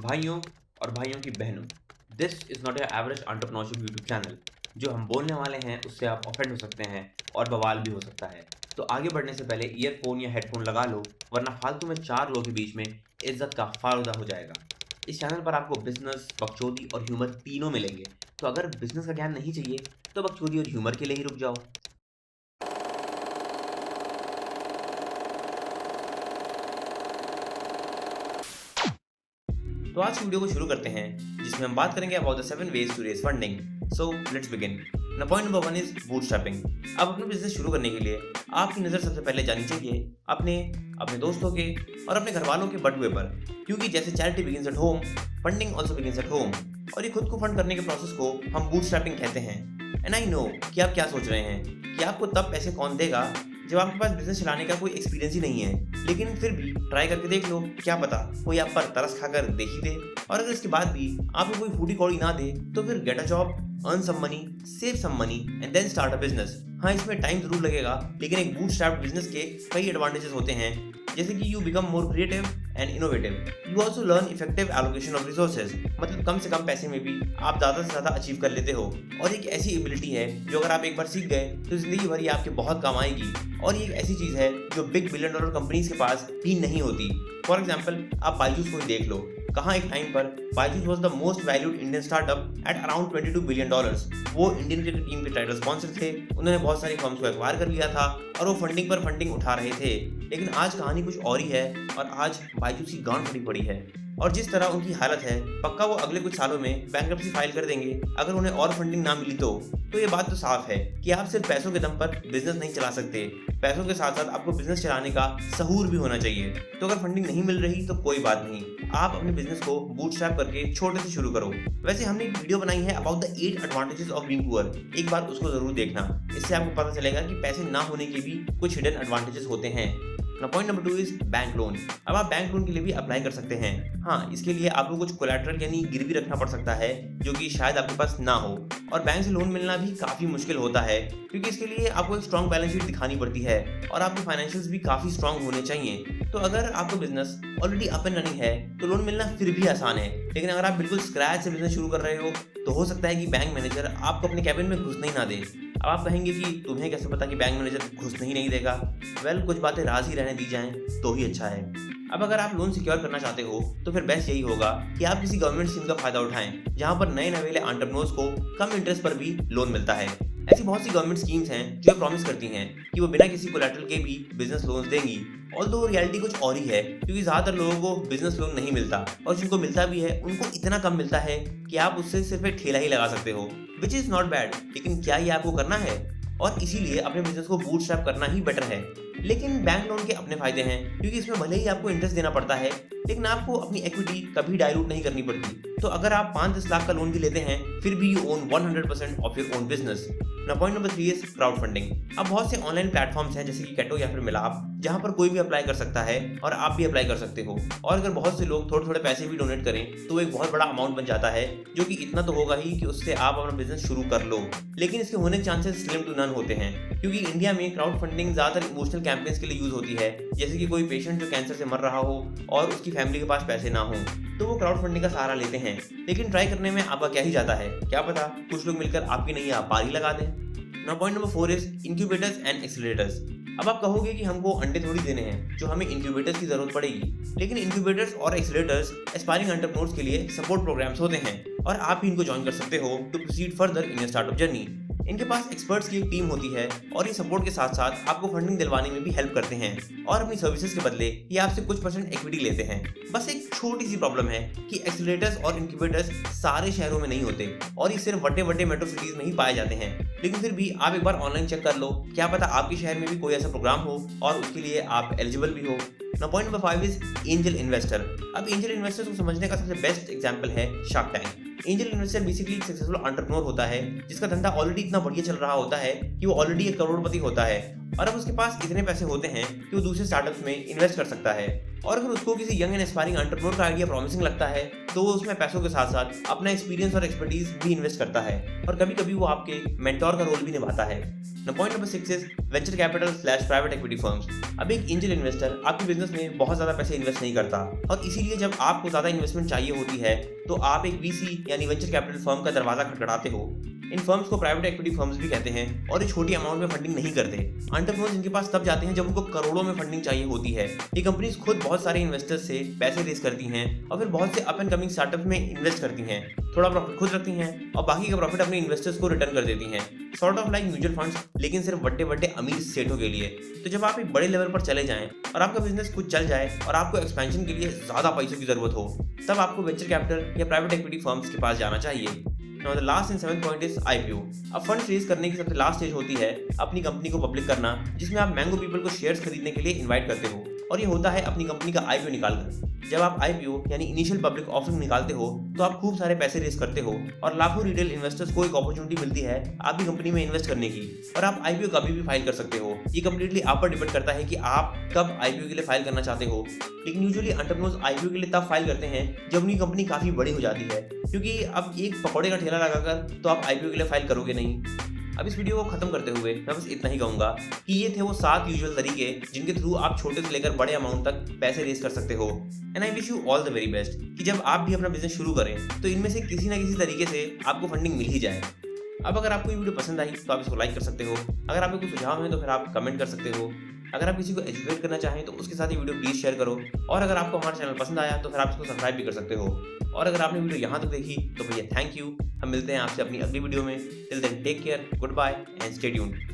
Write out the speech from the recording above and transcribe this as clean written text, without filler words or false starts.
भाइयों और भाइयों की बहनों, this is not a average entrepreneurship YouTube channel. जो हम बोलने वाले हैं उससे आप ऑफेंड हो सकते हैं और बवाल भी हो सकता है। तो आगे बढ़ने से पहले ईयरफोन या हेडफोन लगा लो, वरना फालतू में चार लोगों के बीच में इज्जत का फालूदा हो जाएगा। इस चैनल पर आपको बिजनेस, बकचोदी और ह्यूमर तीनों मिलेंगे। तो अगर बिजनेस का ज्ञान नहीं चाहिए तो बकचोदी और ह्यूमर के लिए ही रुक जाओ। तो आज की वीडियो को शुरू करते हैं, जिसमें हम बात करेंगे about the 7 ways to raise funding. So let's begin. ना पॉइंट नंबर 1 इज बूटस्ट्रैपिंग। अब अपने बिजनेस शुरू करने के लिए आपकी नज़र सबसे पहले जानी चाहिए अपने अपने दोस्तों के और अपने घर वालों के बटुए पर, क्योंकि जैसे charity begins at home, funding also begins at home. और ये खुद को फंड करने के प्रोसेस को हम बूटस्ट्रैपिंग कहते हैं। एंड आई नो कि आप क्या सोच रहे हैं कि आपको तब पैसे कौन देगा जब आपके पास बिजनेस चलाने का कोई एक्सपीरियंस ही नहीं है। लेकिन फिर भी ट्राई करके देख लो, क्या पता कोई आप पर तरस खाकर देख ही दे। और अगर इसके बाद भी आपको कोई फूटी कौड़ी ना दे तो फिर get a job, earn some money, save some money and then start a business. हाँ, इसमें टाइम जरूर लगेगा, लेकिन एक बूटस्ट्रैप्ड बिजनेस के कई एडवांटेजेस होते हैं, जैसे कि you become more creative and innovative. You also learn effective allocation of resources, मतलब कम से कम पैसे में भी आप ज़्यादा से ज़्यादा अचीव कर लेते हो। और एक ऐसी एबिलिटी है जो अगर आप एक बार सीख गए तो जिंदगी भर ये आपके बहुत काम आएगी। और ये एक ऐसी चीज़ है जो बिग बिलियन डॉलर कंपनीज के पास भी नहीं होती। फॉर एग्जाम्पल, आप बायजूस को ही देख लो। कहाँ एक टाइम पर Byju's was the most valued Indian startup at around $22 billion. वो इंडियन क्रिकेट टीम के टाइटल स्पॉन्सर थे, उन्होंने बहुत सारी फर्म्स को एक्वायर कर लिया था और वो फंडिंग पर फंडिंग उठा रहे थे। लेकिन आज कहानी कुछ और ही है और आज बायजूस की गांड फटी पड़ी है। और जिस तरह उनकी हालत है, पक्का वो अगले कुछ सालों में बैंक्रप्सी फाइल कर देंगे अगर उन्हें और फंडिंग ना मिली तो ये बात तो साफ है कि आप सिर्फ पैसों के दम पर बिजनेस नहीं चला सकते। पैसों के साथ साथ आपको बिजनेस चलाने का सहूर भी होना चाहिए। तो अगर फंडिंग नहीं मिल रही तो कोई बात नहीं, आप अपने बिजनेस को बूटस्ट्रैप करके छोटे से शुरू करो। वैसे हमने एक वीडियो बनाई है about the 8 advantages of being poor, एक बार उसको जरूर देखना। इससे आपको पता चलेगा कि पैसे ना होने के भी कुछ हिडन एडवांटेजेस होते हैं। Point number 2 is bank loan. अब आप बैंक लोन के लिए भी अप्लाई कर सकते हैं। हाँ, इसके लिए आपको कुछ कोलैटरल यानी गिरवी रखना पड़ सकता है, जो कि शायद आपके पास ना हो। और बैंक से लोन मिलना भी काफी मुश्किल होता है, क्योंकि इसके लिए आपको एक स्ट्रॉन्ग बैलेंस शीट दिखानी पड़ती है और आपके फाइनेंशियल्स भी काफी स्ट्रॉन्ग होने चाहिए। तो अगर आपका business already up and running है तो लोन मिलना फिर भी आसान है। लेकिन अगर आप बिल्कुल स्क्रैच से बिजनेस शुरू कर रहे हो तो हो सकता है कि बैंक मैनेजर आपको अपने कैबिन में घुसने ही ना दे। अब आप कहेंगे कि तुम्हें कैसे पता कि बैंक मैनेजर घुसने ही नहीं देगा। वेल, कुछ बातें राज ही रहने दी जाएं तो ही अच्छा है। अब अगर आप लोन सिक्योर करना चाहते हो तो फिर बेस्ट यही होगा कि आप किसी गवर्नमेंट स्कीम का फायदा उठाएं, जहां पर नए नवेले एंटरप्रेन्योर्स को कम इंटरेस्ट पर भी लोन मिलता है। ऐसी बहुत सी गवर्नमेंट स्कीम्स हैं जो प्रॉमिस करती हैं कि वो बिना किसी कोलैटरल के भी बिजनेस लोन्स देंगी। ऑल्दो रियलिटी कुछ और ही है, क्योंकि ज्यादातर लोगों को बिजनेस लोन नहीं मिलता, और जिनको मिलता भी है उनको इतना कम मिलता है कि आप उससे सिर्फ एक ठेला ही लगा सकते हो, विच इज नॉट बैड। लेकिन क्या ये आपको करना है? और इसीलिए अपने बिजनेस को बूटस्ट्रैप करना ही बेटर है। लेकिन बैंक लोन के अपने फायदे हैं, क्योंकि इसमें भले ही आपको इंटरेस्ट देना पड़ता है, लेकिन आपको अपनी इक्विटी कभी डाइल्यूट नहीं करनी पड़ती। तो अगर आप 5-10 लाख का लोन भी लेते हैं फिर भी you own 100% of your own business. Point number 3 is crowd funding. अब बहुत से ऑनलाइन प्लेटफॉर्म्स हैं, जैसे कि कैटो या फिर मिलाप, जहां पर कोई भी अप्लाई कर सकता है और आप भी अप्लाई कर सकते हो। और अगर बहुत से लोग थोड़े थोड़े पैसे भी डोनेट करें तो एक बहुत बड़ा अमाउंट बन जाता है, जो कि इतना तो होगा ही कि उससे आप अपना बिजनेस शुरू कर लो। लेकिन इसके होने के चांसेस स्लिम टू नन होते हैं, क्योंकि इंडिया में क्राउड फंडिंग ज्यादातर इमोशनल कैंपेन्स के लिए यूज होती है, जैसे कि कोई पेशेंट जो कैंसर से मर रहा हो और उसकी फैमिली के पास पैसे ना हो तो वो क्राउड फंडिंग का सहारा लेते हैं। लेकिन ट्राई करने में आपका क्या ही जाता है, क्या पता कुछ लोग मिलकर आपकी नहीं पारी लगा दें। Point number 4 is incubators and accelerators. अब आप कहोगे कि हमको अंडे थोड़ी देने हैं जो हमें इंक्यूबेटर्स की जरूरत पड़ेगी, लेकिन इंक्यूबेटर्स और एक्सीलरेटर्स एस्पायरिंग एंटरप्रेन्योर्स के लिए सपोर्ट प्रोग्राम्स होते हैं और आप भी इनको ज्वाइन कर सकते हो to proceed further in your startup journey. इनके पास एक्सपर्ट्स की एक टीम होती है और ये सपोर्ट के साथ साथ आपको फंडिंग दिलवाने में भी हेल्प करते हैं और अपनी सर्विसेज के बदले ये आपसे कुछ परसेंट इक्विटी लेते हैं। बस एक छोटी सी प्रॉब्लम है कि एक्सीलरेटर्स और इंक्यूबेटर्स सारे शहरों में नहीं होते और ये सिर्फ बड़े बड़े मेट्रो सिटीज में ही पाए जाते हैं। लेकिन फिर भी आप एक बार ऑनलाइन चेक कर लो, क्या पता आपके शहर में भी कोई ऐसा प्रोग्राम हो और उसके लिए आप एलिजिबल भी हो। Point number 5 is angel investor. अब एंजल इन्वेस्टर्स को समझने का सबसे बेस्ट एग्जांपल है shark tank. Angel investor basically एक सक्सेसफुल एंटरप्रेन्योर होता है जिसका धंधा ऑलरेडी इतना बढ़िया चल रहा होता है कि वो ऑलरेडी एक करोड़पति होता है और अब उसके पास इतने पैसे होते हैं कि वो दूसरे स्टार्टअप्स में इन्वेस्ट कर सकता है। और अगर उसको किसी यंग एंड एस्पायरिंग एंटरप्रेन्योर का आइडिया प्रॉमिसिंग लगता है तो वो उसमें पैसों के साथ साथ अपना एक्सपीरियंस और एक्सपर्टीज भी इन्वेस्ट करता है और कभी कभी वो आपके मेंटोर का रोल भी निभाता है। Point number 6 is venture capital slash private equity firms. अब एक एंजल इन्वेस्टर आपके बिजनेस में बहुत ज्यादा पैसे इन्वेस्ट नहीं करता और इसीलिए जब आपको ज्यादा इन्वेस्टमेंट चाहिए होती है तो आप एक वीसी यानी वेंचर कैपिटल फर्म का दरवाजा खटखटाते हो। इन फर्म्स को प्राइवेट इक्विटी फर्म्स भी कहते हैं और ये छोटी अमाउंट में फंडिंग नहीं करते। एंटरप्रेन्योर्स इनके पास तब जाते हैं जब उनको करोड़ों में फंडिंग चाहिए होती है। ये कंपनीज खुद बहुत सारे इन्वेस्टर्स से पैसे रेज करती हैं और फिर बहुत से अप एंड कमिंग स्टार्टअप में इन्वेस्ट करती हैं, थोड़ा प्रॉफिट खुद रखती हैं और बाकी का प्रॉफिट अपने इन्वेस्टर्स को रिटर्न कर देती हैं, sort of like mutual funds, लेकिन सिर्फ बड़े बड़े अमीर सेठों के लिए। तो जब आप एक बड़े लेवल पर चले जाएं और आपका बिजनेस कुछ चल जाए और आपको एक्सपेंशन के लिए ज्यादा पैसों की जरूरत हो, तब आपको वेंचर कैपिटल या प्राइवेट इक्विटी फर्म्स के पास जाना चाहिए। Now the last and 7th point is IPO। अब फंड रेज करने की सबसे लास्ट स्टेज होती है अपनी कंपनी को पब्लिक करना, जिसमें आप मैंगो पीपल को शेयर्स खरीदने के लिए इनवाइट करते हो और ये होता है अपनी कंपनी का IPO निकालकर। जब आप IPO यानी इनिशियल पब्लिक ऑफरिंग निकालते हो तो आप खूब सारे पैसे रेज करते हो और लाखों रिटेल इन्वेस्टर्स को एक अपॉर्चुनिटी मिलती है आपकी कंपनी में इन्वेस्ट करने की और आप IPO कभी भी फाइल कर सकते हो। ये कम्प्लीटली आप पर डिपेंड करता है कि आप कब IPO के लिए फाइल करना चाहते हो, लेकिन यूजुअली एंटरप्रेन्योर्स IPO के लिए तब फाइल करते हैं जब उनकी कंपनी काफी बड़ी हो जाती है, क्योंकि अब एक पकौड़े का ठेला लगाकर तो आप IPO के लिए फाइल करोगे नहीं। अब इस वीडियो को खत्म करते हुए मैं बस इतना ही कहूंगा कि ये थे वो 7 यूजुअल तरीके जिनके थ्रू आप छोटे से लेकर बड़े अमाउंट तक पैसे रेज कर सकते हो। And I wish you all the very best कि जब आप भी अपना बिजनेस शुरू करें तो इनमें से किसी ना किसी तरीके से आपको फंडिंग मिल ही जाए। अब अगर आपको ये वीडियो पसंद आई तो आप इसको लाइक कर सकते हो, अगर आपके कुछ सुझाव हैं तो फिर आप कमेंट कर सकते हो, अगर आप किसी को एजुकेट करना चाहें तो उसके साथ ये वीडियो प्लीज शेयर करो और अगर आपको हमारा चैनल पसंद आया तो फिर आप इसको सब्सक्राइब भी कर सकते हो। और अगर आपने वीडियो यहाँ तक देखी तो भैया थैंक यू। हम मिलते हैं आपसे अपनी अगली वीडियो में। Till then take care, goodbye and stay tuned.